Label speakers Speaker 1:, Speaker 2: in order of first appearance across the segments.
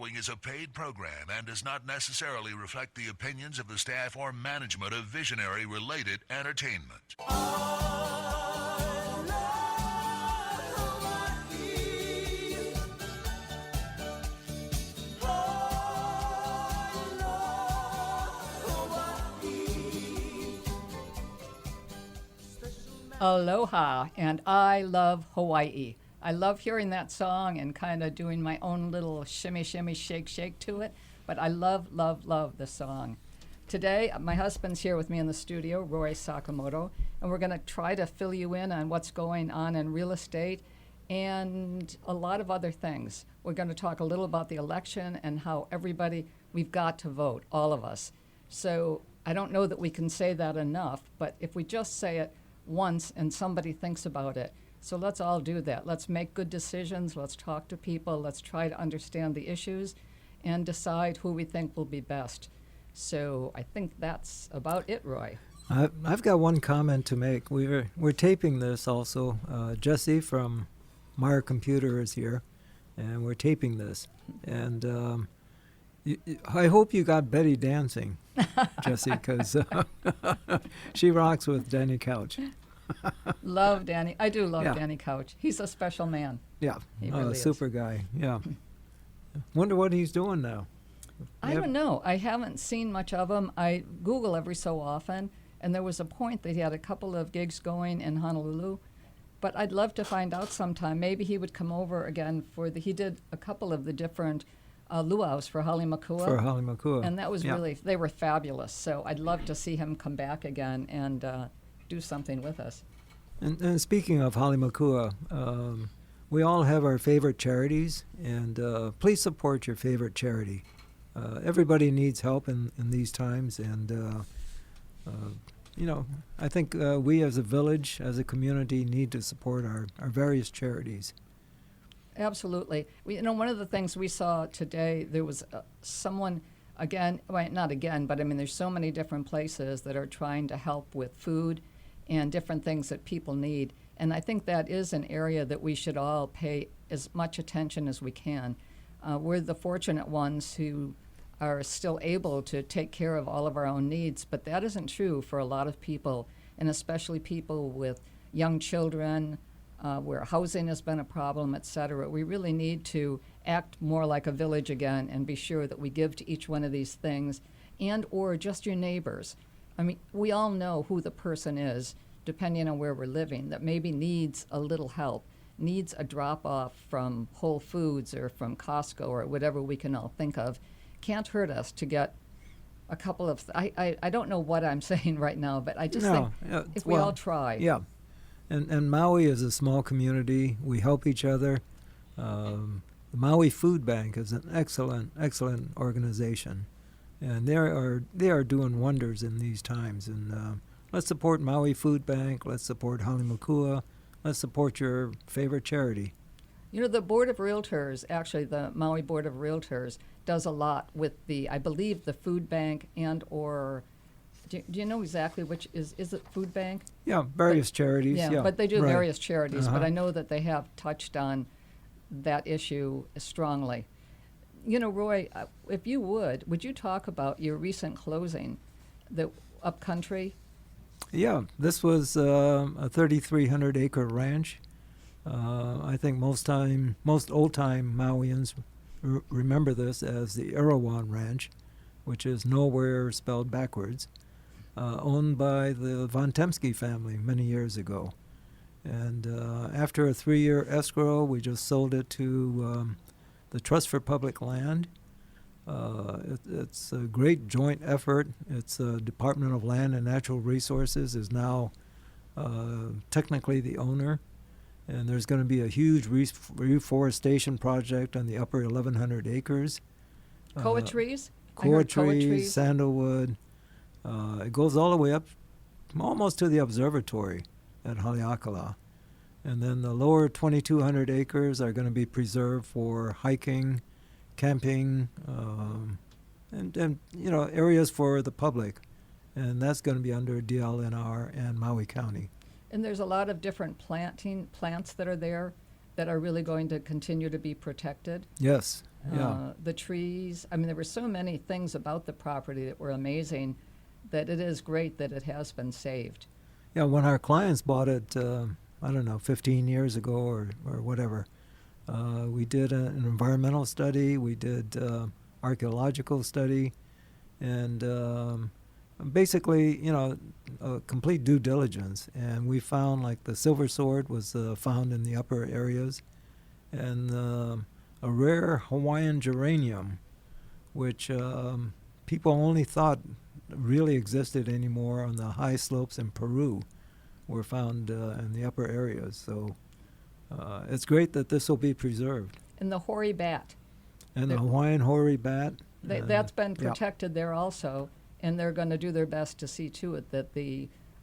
Speaker 1: Is a paid program and does not necessarily reflect the opinions of the staff or management of Visionary Related Entertainment.
Speaker 2: Aloha, and I love Hawaii. I love hearing that song and kind of doing my own little shimmy, shimmy, shake, shake to it. But I love, love, love the song. Today, my husband's here with me in the studio, Roy Sakamoto, and we're going to try to fill you in on what's going on in real estate and a lot of other things. We're going to talk a little about the election and how we've got to vote, all of us. So I don't know that we can say that enough, but if we just say it once and somebody thinks about it, so let's all do that. Let's make good decisions. Let's talk to people. Let's try to understand the issues and decide who we think will be best. So I think that's about it, Roy.
Speaker 3: I've got one comment to make. We're taping this also. Jesse from Meyer Computer is here, and we're taping this. And I hope you got Betty dancing, Jesse, because she rocks with Danny Couch.
Speaker 2: Love Danny. I do love Danny Couch. He's a special man.
Speaker 3: Yeah,
Speaker 2: he really
Speaker 3: super guy. Yeah. Wonder what he's doing now.
Speaker 2: I don't know. I haven't seen much of him. I Google every so often, and there was a point that he had a couple of gigs going in Honolulu. But I'd love to find out sometime. Maybe he would come over again he did a couple of the different luau's for Hale Makua.
Speaker 3: For Hale Makua.
Speaker 2: And that was they were fabulous. So I'd love to see him come back again and do something with us.
Speaker 3: And speaking of Hale Makua, we all have our favorite charities, and please support your favorite charity. Everybody needs help in these times, and I think we as a village, as a community, need to support our various charities.
Speaker 2: Absolutely. One of the things we saw today, there was someone, not again, but I mean, there's so many different places that are trying to help with food and different things that people need. And I think that is an area that we should all pay as much attention as we can. We're the fortunate ones who are still able to take care of all of our own needs, but that isn't true for a lot of people, and especially people with young children, where housing has been a problem, et cetera. We really need to act more like a village again and be sure that we give to each one of these things, and or just your neighbors. I mean, we all know who the person is, depending on where we're living, that maybe needs a little help, needs a drop-off from Whole Foods or from Costco or whatever we can all think of. Can't hurt us to get a couple of... I don't know what I'm saying right now, but I just think if we all try...
Speaker 3: Yeah, and Maui is a small community. We help each other. The Maui Food Bank is an excellent organization. And they are doing wonders in these times. And let's support Maui Food Bank. Let's support Hale Makua. Let's support your favorite charity.
Speaker 2: The Board of Realtors, actually the Maui Board of Realtors, does a lot with I believe the food bank and or, do you know exactly which, is it food bank?
Speaker 3: Yeah, various charities. Yeah,
Speaker 2: but they do various charities.
Speaker 3: Uh-huh.
Speaker 2: But I know that they have touched on that issue strongly. Roy, if you would you talk about your recent closing, the Upcountry?
Speaker 3: Yeah, this was a 3,300-acre ranch. I think most old-time Mauians remember this as the Erawan Ranch, which is nowhere spelled backwards, owned by the von Tempsky family many years ago. And after a 3-year escrow, we just sold it to the Trust for Public Land. It's a great joint effort. It's Department of Land and Natural Resources is now technically the owner. And there's going to be a huge reforestation project on the upper 1,100 acres.
Speaker 2: Koa trees?
Speaker 3: Koa trees, sandalwood. It goes all the way up almost to the observatory at Haleakala. And then the lower 2,200 acres are going to be preserved for hiking, camping, and areas for the public. And that's going to be under DLNR and Maui County.
Speaker 2: And there's a lot of different plants that are there that are really going to continue to be protected.
Speaker 3: Yes, Yeah.
Speaker 2: The trees. I mean, there were so many things about the property that were amazing that it is great that it has been saved.
Speaker 3: Yeah, when our clients bought it, I don't know, 15 years ago or whatever, we did an environmental study, we did archaeological study, and basically, a complete due diligence. And we found like the silver sword was found in the upper areas, and a rare Hawaiian geranium, which people only thought really existed anymore on the high slopes in Peru, were found in the upper areas. So it's great that this will be preserved.
Speaker 2: And the hoary bat.
Speaker 3: And the
Speaker 2: There-
Speaker 3: Hawaiian hoary bat.
Speaker 2: That's been
Speaker 3: yeah.
Speaker 2: protected there also, and they're going to do their best to see to it that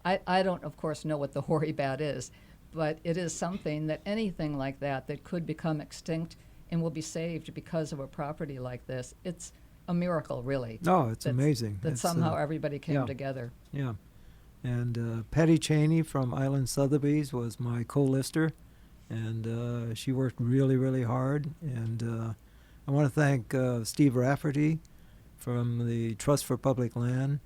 Speaker 2: I don't, of course, know what the hoary bat is, but it is something that anything like that could become extinct and will be saved because of a property like this. It's a miracle, really.
Speaker 3: No, it's
Speaker 2: That's-
Speaker 3: amazing.
Speaker 2: That
Speaker 3: It's,
Speaker 2: somehow everybody came
Speaker 3: yeah.
Speaker 2: together.
Speaker 3: Yeah. And Patty Cheney from Island Sotheby's was my co-lister, and she worked really, really hard. And I want to thank Steve Rafferty from the Trust for Public Land.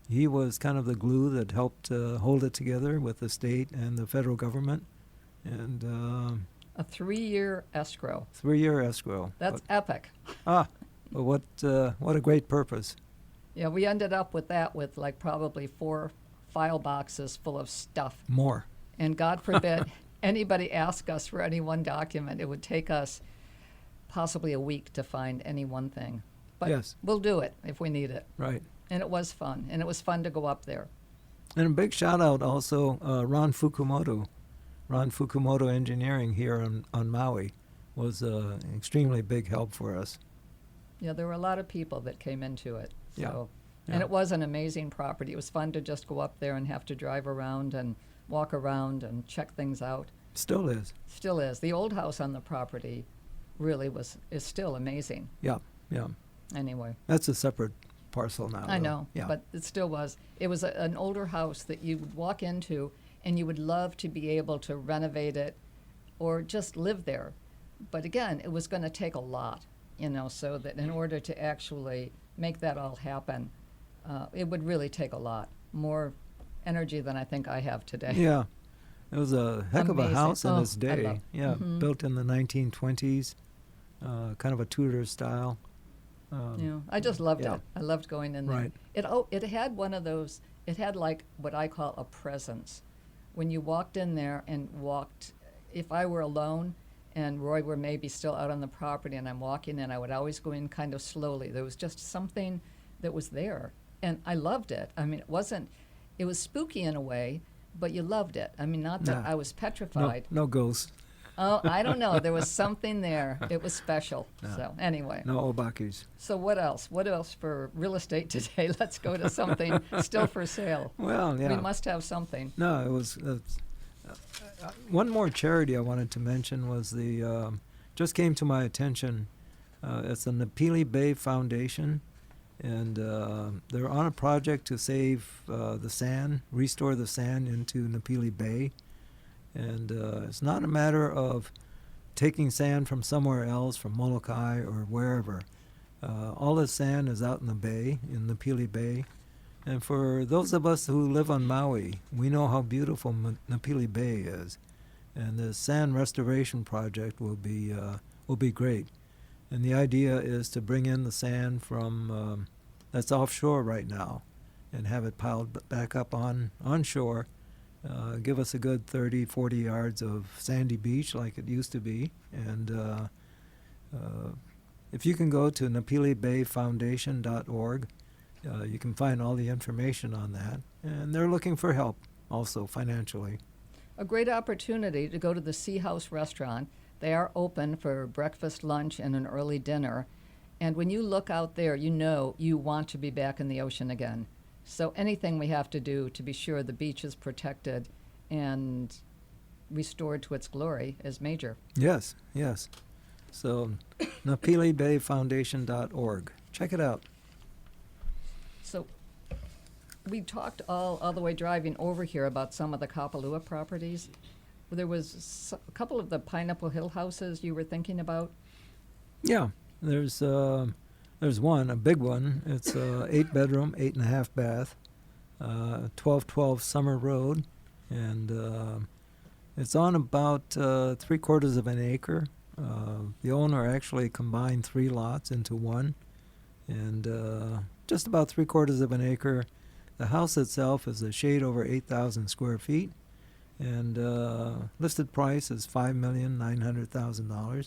Speaker 3: He was kind of the glue that helped hold it together with the state and the federal government. And
Speaker 2: A 3-year escrow.
Speaker 3: 3-year escrow.
Speaker 2: That's epic.
Speaker 3: But what a great purpose.
Speaker 2: Yeah, we ended up with that with like probably 4 file boxes full of stuff.
Speaker 3: More.
Speaker 2: And God forbid anybody ask us for any one document. It would take us possibly a week to find any one thing. But
Speaker 3: Yes.
Speaker 2: we'll do it if we need it.
Speaker 3: Right.
Speaker 2: And it was fun. And it was fun to go up there.
Speaker 3: And a big shout out also Ron Fukumoto Engineering here on Maui was an extremely big help for us.
Speaker 2: Yeah, there were a lot of people that came into it.
Speaker 3: Yeah.
Speaker 2: So,
Speaker 3: Yeah.
Speaker 2: And it was an amazing property. It was fun to just go up there and have to drive around and walk around and check things out.
Speaker 3: Still is.
Speaker 2: Still is. The old house on the property really is still amazing.
Speaker 3: Yeah.
Speaker 2: Anyway.
Speaker 3: That's a separate parcel now.
Speaker 2: I
Speaker 3: though.
Speaker 2: know,
Speaker 3: Yeah.
Speaker 2: but it still was. It was an older house that you would walk into and you would love to be able to renovate it or just live there. But again, it was going to take a lot, so that in order to actually make that all happen, it would really take a lot more energy than I think I have today.
Speaker 3: Yeah. It was a heck of a
Speaker 2: Amazing.
Speaker 3: house in
Speaker 2: Oh,
Speaker 3: its
Speaker 2: I
Speaker 3: day.
Speaker 2: love-
Speaker 3: Yeah.
Speaker 2: Mhm.
Speaker 3: Built in the 1920s, kind of a Tudor style.
Speaker 2: I just loved
Speaker 3: yeah.
Speaker 2: it. I loved going in there.
Speaker 3: Right.
Speaker 2: It had one of those. It had like what I call a presence. When you walked in there and walked, if I were alone and Roy were maybe still out on the property and I'm walking in, I would always go in kind of slowly. There was just something that was there, and I loved it. I mean, it was spooky in a way, but you loved it. I mean, not that
Speaker 3: Nah.
Speaker 2: I was petrified.
Speaker 3: No ghosts.
Speaker 2: Oh, I don't know. There was something there. It was special.
Speaker 3: No.
Speaker 2: So anyway.
Speaker 3: No obakis.
Speaker 2: So what else? What else for real estate today? Let's go to something still for sale.
Speaker 3: Well, yeah.
Speaker 2: We must have something.
Speaker 3: No, it was. One more charity I wanted to mention was just came to my attention. It's the Napili Bay Foundation, and they're on a project to save the sand, restore the sand into Napili Bay. And it's not a matter of taking sand from somewhere else, from Molokai or wherever. All the sand is out in the bay, in Nepili Bay. And for those of us who live on Maui, we know how beautiful Nepili Bay is. And the sand restoration project will be great. And the idea is to bring in the sand from that's offshore right now and have it piled back up onshore. Give us a good 30, 40 yards of sandy beach like it used to be. And if you can go to napilibayfoundation.org, you can find all the information on that. And they're looking for help also financially.
Speaker 2: A great opportunity to go to the Sea House restaurant. They are open for breakfast, lunch, and an early dinner. And when you look out there, you know you want to be back in the ocean again. So anything we have to do to be sure the beach is protected and restored to its glory is major.
Speaker 3: Yes. So napilibayfoundation.org. Check it out.
Speaker 2: So we talked all the way driving over here about some of the Kapalua properties. There was a couple of the Pineapple Hill houses you were thinking about.
Speaker 3: Yeah. There's one, a big one. It's 8-bedroom, 8.5 bath, 1212 Summer Road, and it's on about 3/4 of an acre. The owner actually combined 3 lots into one, and just about 3/4 of an acre. The house itself is a shade over 8,000 square feet, and listed price is $5,900,000.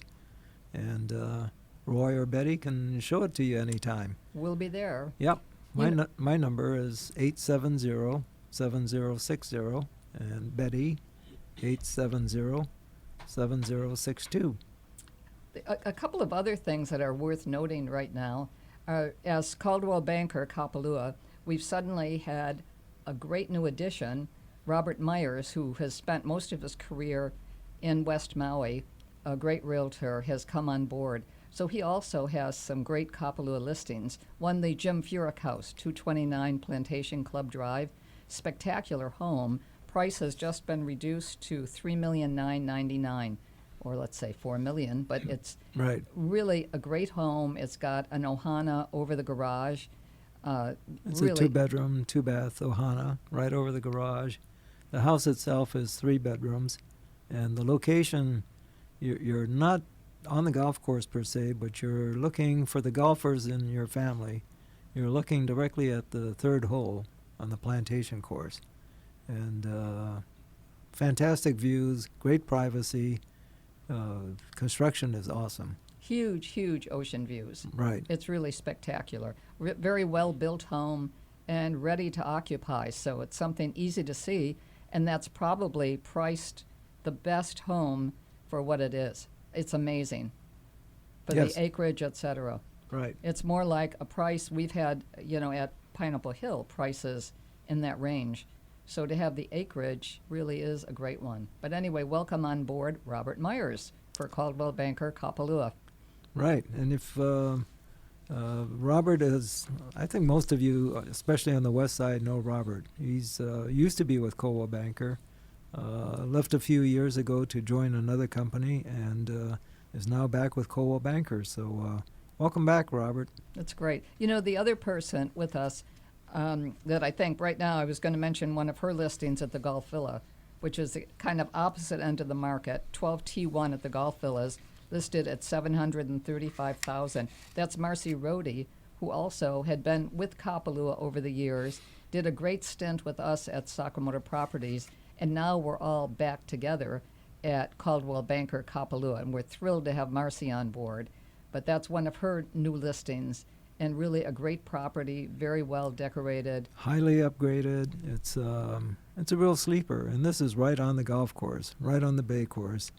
Speaker 3: And Roy or Betty can show it to you anytime.
Speaker 2: We'll be there.
Speaker 3: Yep.
Speaker 2: You kn-
Speaker 3: My number is 870-7060, and Betty 870-7062.
Speaker 2: A couple of other things that are worth noting right now are, as Coldwell Banker Kapalua, we've suddenly had a great new addition, Robert Myers, who has spent most of his career in West Maui, a great realtor, has come on board. So he also has some great Kapalua listings. One, the Jim Furyk House, 229 Plantation Club Drive, spectacular home. Price has just been reduced to $3,999,000, or let's say $4 million. But it's
Speaker 3: Right.
Speaker 2: really a great home. It's got an ohana over the garage.
Speaker 3: It's
Speaker 2: Really,
Speaker 3: a 2-bedroom, 2-bath ohana right over the garage. The house itself is 3 bedrooms, and the location, you're not on the golf course per se, but you're looking for the golfers in your family. You're looking directly at the 3rd hole on the plantation course, and fantastic views, great privacy. Construction is awesome.
Speaker 2: huge ocean views.
Speaker 3: Right.
Speaker 2: It's really spectacular. Very well built home and ready to occupy. So it's something easy to see, and that's probably priced the best home for what it is. It's amazing. For
Speaker 3: Yes.
Speaker 2: the acreage, etc.
Speaker 3: Right.
Speaker 2: It's more like a price we've had, at Pineapple Hill, prices in that range. So to have the acreage really is a great one. But anyway, welcome on board Robert Myers for Coldwell Banker Kapalua.
Speaker 3: Right, and if Robert is, I think most of you, especially on the west side, know Robert. He's used to be with Coldwell Banker, left a few years ago to join another company, and is now back with Coldwell Banker. So welcome back, Robert.
Speaker 2: That's great. The other person with us that I think right now, I was going to mention one of her listings at the Golf Villa, which is the kind of opposite end of the market, 12T1 at the Golf Villas, listed at $735,000. That's Marcy Rohde, who also had been with Kapalua over the years, did a great stint with us at Sakamoto Properties, and now we're all back together at Coldwell Banker Kapalua, and we're thrilled to have Marcy on board. But that's one of her new listings, and really a great property, very well decorated.
Speaker 3: Highly upgraded. It's a real sleeper, and this is right on the golf course, right on the bay course.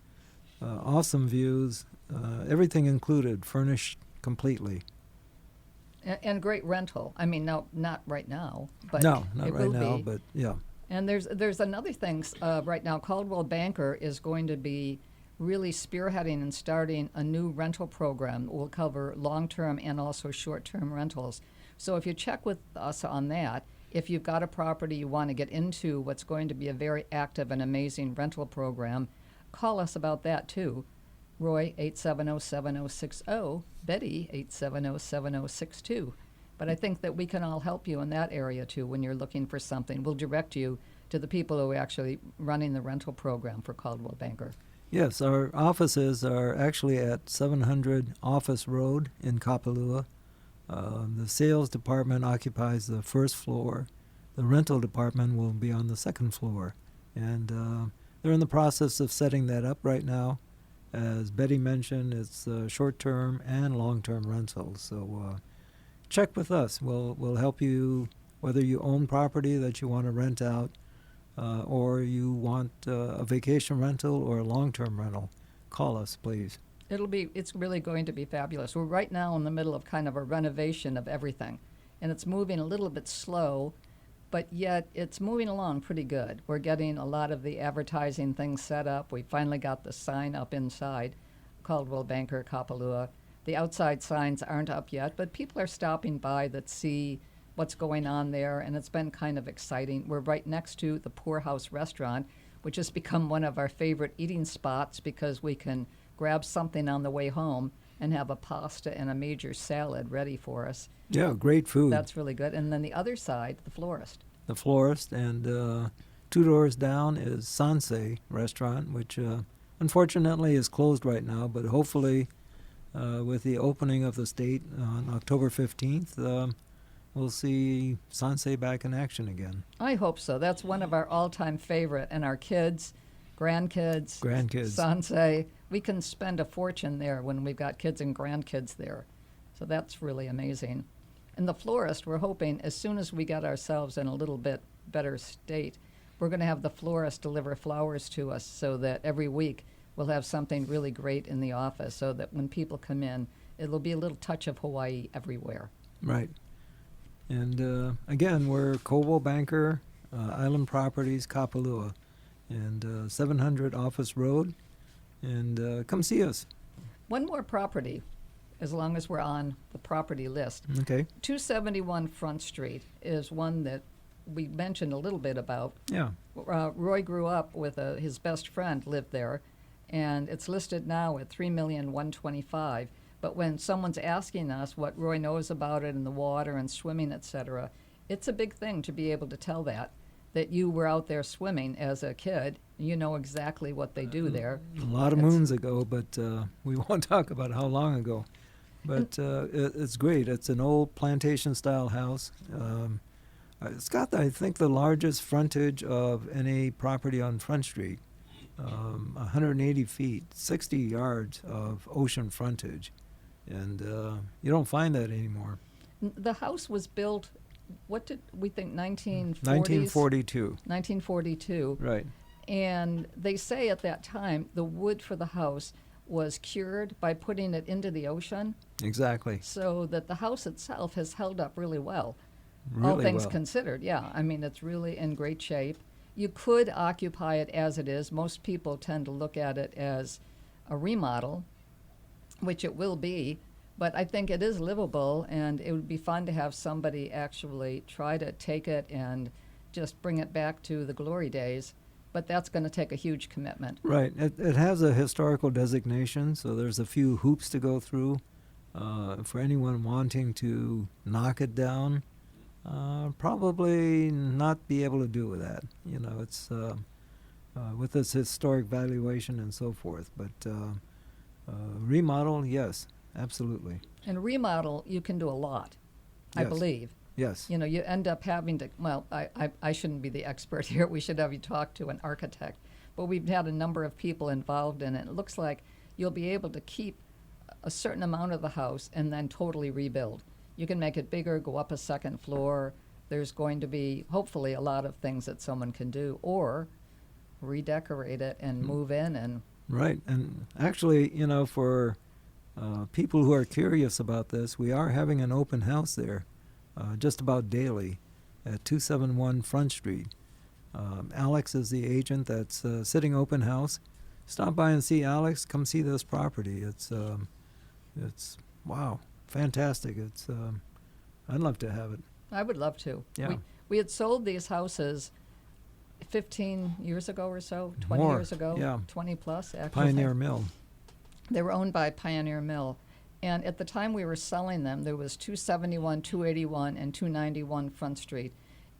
Speaker 3: Awesome views, everything included, furnished completely.
Speaker 2: And great rental. I mean, no, not right now, but
Speaker 3: No, not
Speaker 2: it
Speaker 3: right
Speaker 2: will
Speaker 3: now,
Speaker 2: be.
Speaker 3: but yeah.
Speaker 2: And there's another thing right now. Coldwell Banker is going to be really spearheading and starting a new rental program that will cover long-term and also short-term rentals. So if you check with us on that, if you've got a property you want to get into what's going to be a very active and amazing rental program, call us about that too. Roy, 870-7060, Betty, 870-7062. But I think that we can all help you in that area too when you're looking for something. We'll direct you to the people who are actually running the rental program for Coldwell Banker.
Speaker 3: Yes, our offices are actually at 700 Office Road in Kapalua. The sales department occupies the 1st floor. The rental department will be on the 2nd floor. And they're in the process of setting that up right now. As Betty mentioned, it's short-term and long-term rentals. So check with us. We'll help you whether you own property that you want to rent out or you want a vacation rental or a long-term rental. Call us, please.
Speaker 2: It's really going to be fabulous. We're right now in the middle of kind of a renovation of everything, and it's moving a little bit slow, but yet it's moving along pretty good. We're getting a lot of the advertising things set up. We finally got the sign up inside, Coldwell Banker Kapalua. The outside signs aren't up yet, but people are stopping by that see what's going on there, and it's been kind of exciting. We're right next to the Poorhouse Restaurant, which has become one of our favorite eating spots because we can grab something on the way home and have a pasta and a major salad ready for us.
Speaker 3: Yeah, great food.
Speaker 2: That's really good. And then the other side, the florist.
Speaker 3: The florist, and 2 doors down is Sansei restaurant, which unfortunately is closed right now, but hopefully with the opening of the state on October 15th, we'll see Sansei back in action again.
Speaker 2: I hope so. That's one of our all-time favorite. And our kids, grandkids, Sansei, we can spend a fortune there when we've got kids and grandkids there. So that's really amazing. And the florist, we're hoping as soon as we get ourselves in a little bit better state, we're going to have the florist deliver flowers to us so that every week we'll have something really great in the office so that when people come in, it'll be a little touch of Hawaii everywhere.
Speaker 3: Right. And again, we're Coldwell Banker Island Properties, Kapalua, and 700 Office Road. And come see us.
Speaker 2: One more property, as long as we're on the property list.
Speaker 3: Okay.
Speaker 2: 271 Front Street is one that we mentioned a little bit about.
Speaker 3: Yeah.
Speaker 2: Roy grew up with his best friend lived there, and it's listed now at $3,125,000. But when someone's asking us what Roy knows about it and the water and swimming, etc., it's a big thing to be able to tell that you were out there swimming as a kid. You know exactly what they do there.
Speaker 3: A lot of moons ago, but we won't talk about how long ago. But it's great. It's an old plantation-style house. It's got, I think, the largest frontage of any property on Front Street. 180 feet, 60 yards of ocean frontage. And you don't find that anymore.
Speaker 2: The house was built, what did we think, 1940s?
Speaker 3: 1942.
Speaker 2: 1942.
Speaker 3: Right.
Speaker 2: And they say at that time the wood for the house was cured by putting it into the ocean.
Speaker 3: Exactly.
Speaker 2: So that the house itself has held up really well.
Speaker 3: Really
Speaker 2: all things
Speaker 3: well.
Speaker 2: considered, yeah. I mean, it's really in great shape. You could occupy it as it is. Most people tend to look at it as a remodel, which it will be, but I think it is livable, and it would be fun to have somebody actually try to take it and just bring it back to the glory days, but that's going to take a huge commitment.
Speaker 3: Right. It has a historical designation, so there's a few hoops to go through for anyone wanting to knock it down. Probably not be able to do with that. You know, it's with its historic valuation and so forth. But remodel, yes, absolutely.
Speaker 2: And remodel, you can do a lot, I
Speaker 3: Yes.
Speaker 2: believe.
Speaker 3: Yes.
Speaker 2: You know, you end up having to, well, I shouldn't be the expert here. We should have you talk to an architect. But we've had a number of people involved in it. It looks like you'll be able to keep a certain amount of the house and then totally rebuild. You can make it bigger, go up a second floor. There's going to be, hopefully, a lot of things that someone can do, or redecorate it and move in and
Speaker 3: Right. And actually, you know, for people who are curious about this, we are having an open house there just about daily at 271 Front Street. Alex is the agent that's sitting open house. Stop by and see Alex. Come see this property. It's wow, fantastic. It's I'd love to have it.
Speaker 2: I would love to.
Speaker 3: Yeah.
Speaker 2: We had sold these houses 15 years ago or so, 20
Speaker 3: More,
Speaker 2: years ago,
Speaker 3: yeah.
Speaker 2: 20 plus actually.
Speaker 3: Pioneer Mill.
Speaker 2: They were owned by Pioneer Mill. And at the time we were selling them, there was 271, 281, and 291 Front Street.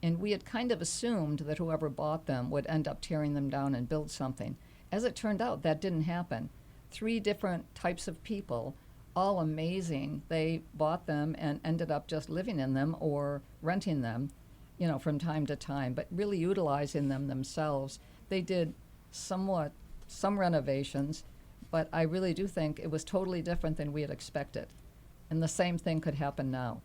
Speaker 2: And we had kind of assumed that whoever bought them would end up tearing them down and build something. As it turned out, that didn't happen. 3 different types of people, all amazing. They bought them and ended up just living in them or renting them, you know, from time to time, but really utilizing them themselves. They did some renovations, but I really do think it was totally different than we had expected. And the same thing could happen now.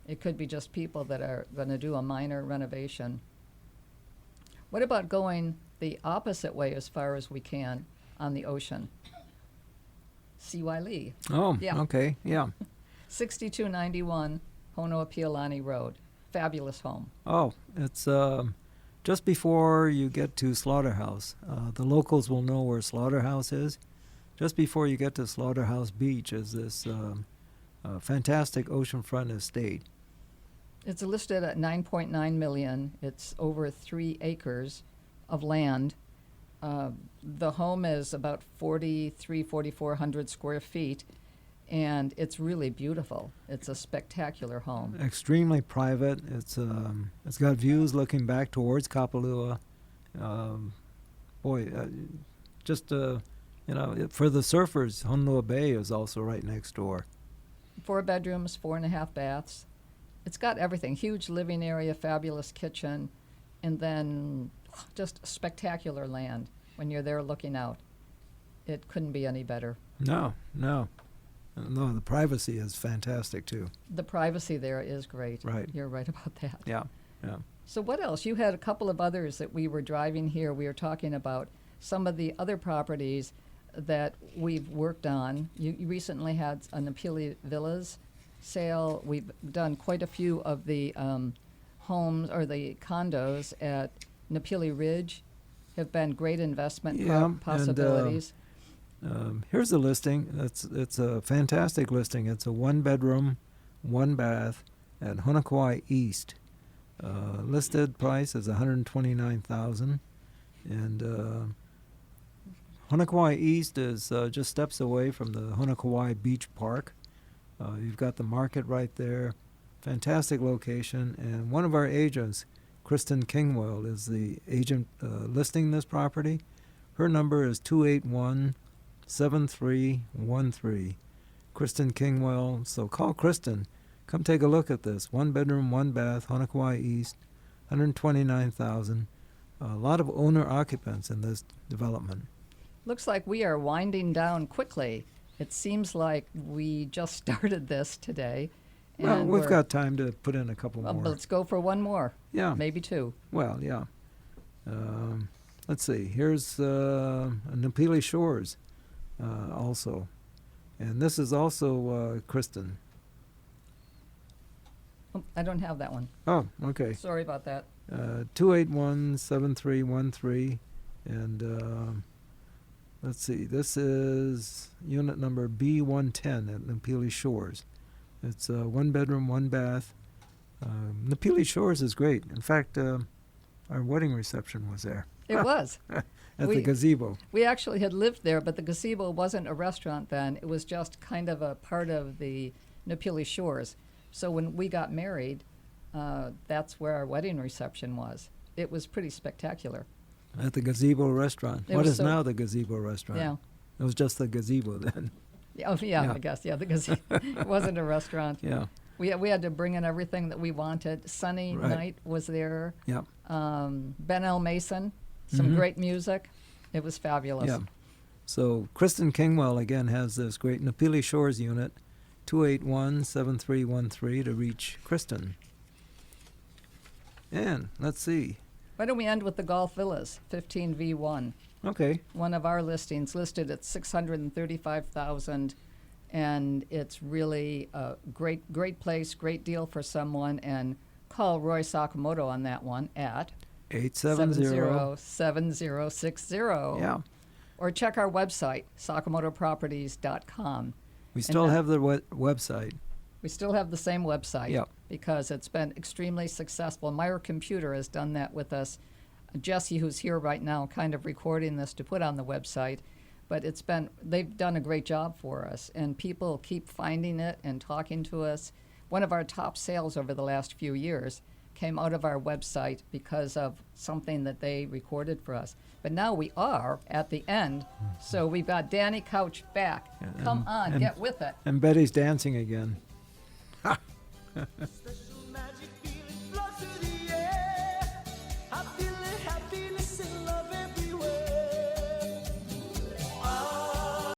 Speaker 2: It could be just people that are going to do a minor renovation. What about going the opposite way as far as we can on the ocean? C.Y. Lee,
Speaker 3: Oh,
Speaker 2: Yeah.
Speaker 3: okay, yeah.
Speaker 2: 6291 Honoapialani Road. Fabulous home.
Speaker 3: Oh, it's just before you get to Slaughterhouse. The locals will know where Slaughterhouse is. Just before you get to Slaughterhouse Beach is this fantastic oceanfront estate.
Speaker 2: It's listed at $9.9 million. It's over 3 acres of land. The home is about 4,400 square feet, and it's really beautiful. It's a spectacular home.
Speaker 3: Extremely private. It's got views looking back towards Kapalua. Boy, just for the surfers, Honolua Bay is also right next door.
Speaker 2: 4 bedrooms, 4.5 baths. It's got everything. Huge living area, fabulous kitchen, and then just spectacular land when you're there looking out. It couldn't be any better.
Speaker 3: No, the privacy is fantastic too.
Speaker 2: The privacy there is great.
Speaker 3: Right.
Speaker 2: You're right about that.
Speaker 3: Yeah.
Speaker 2: So what else? You had a couple of others that we were driving here. We were talking about some of the other properties that we've worked on. You recently had a Nepili Villas sale. We've done quite a few of the homes or the condos at Nepili Ridge. Have been great investment possibilities.
Speaker 3: Here's the listing. It's a fantastic listing. It's a 1-bedroom, 1-bath at Honokua East. Listed price is $129,000, and Honokua East is just steps away from the Honokua Beach Park. You've got the market right there. Fantastic location, and one of our agents, Kristen Kingwell, is the agent listing this property. Her number is 281-7313. Kristen Kingwell. So call Kristen. Come take a look at this. 1-bedroom, 1-bath, Honokua East, $129,000. A lot of owner occupants in this development.
Speaker 2: Looks like we are winding down quickly. It seems like we just started this today.
Speaker 3: Well, we've got time to put in a couple more.
Speaker 2: Let's go for one more.
Speaker 3: Yeah.
Speaker 2: Maybe 2.
Speaker 3: Well, yeah. Let's see. Here's Nepili Shores also. And this is also Kristen.
Speaker 2: Oh, I don't have that one.
Speaker 3: Oh, okay.
Speaker 2: Sorry about that.
Speaker 3: 281-7313. And let's see. This is unit number B110 at Nepili Shores. It's 1-bedroom, 1-bath. Nepili Shores is great. In fact, our wedding reception was there.
Speaker 2: It was.
Speaker 3: At the gazebo.
Speaker 2: We actually had lived there, but the gazebo wasn't a restaurant then. It was just kind of a part of the Nepili Shores. So when we got married, that's where our wedding reception was. It was pretty spectacular.
Speaker 3: At the gazebo restaurant.
Speaker 2: It
Speaker 3: What
Speaker 2: was
Speaker 3: is
Speaker 2: so-
Speaker 3: now the gazebo restaurant?
Speaker 2: Yeah.
Speaker 3: It was just the gazebo then.
Speaker 2: Oh, yeah,
Speaker 3: Yeah.
Speaker 2: I guess. Yeah, the gazebo. It wasn't a restaurant.
Speaker 3: Yeah.
Speaker 2: We had to bring in everything that we wanted. Sunny
Speaker 3: Right.
Speaker 2: Night was there.
Speaker 3: Yep.
Speaker 2: Ben L. Mason, some great music. It was fabulous.
Speaker 3: Yeah. So Kristen Kingwell again has this great Nepili Shores unit, 281-7313 to reach Kristen. And let's see.
Speaker 2: Why don't we end with the Golf Villas, 15V1.
Speaker 3: Okay.
Speaker 2: One of our listings listed at $635,000, and it's really a great place, great deal for someone. And call Roy Sakamoto on that one at
Speaker 3: 870.
Speaker 2: Yeah. Or check our website, sakamotoproperties.com.
Speaker 3: We still have the website.
Speaker 2: We still have the same website
Speaker 3: Yep.
Speaker 2: because it's been extremely successful. Meyer Computer has done that with us. Jesse, who's here right now, kind of recording this to put on the website. But they've done a great job for us, and people keep finding it and talking to us. One of our top sales over the last few years came out of our website because of something that they recorded for us. But now we are at the end, so we've got Danny Couch back. Come on, get with it.
Speaker 3: And Betty's dancing again.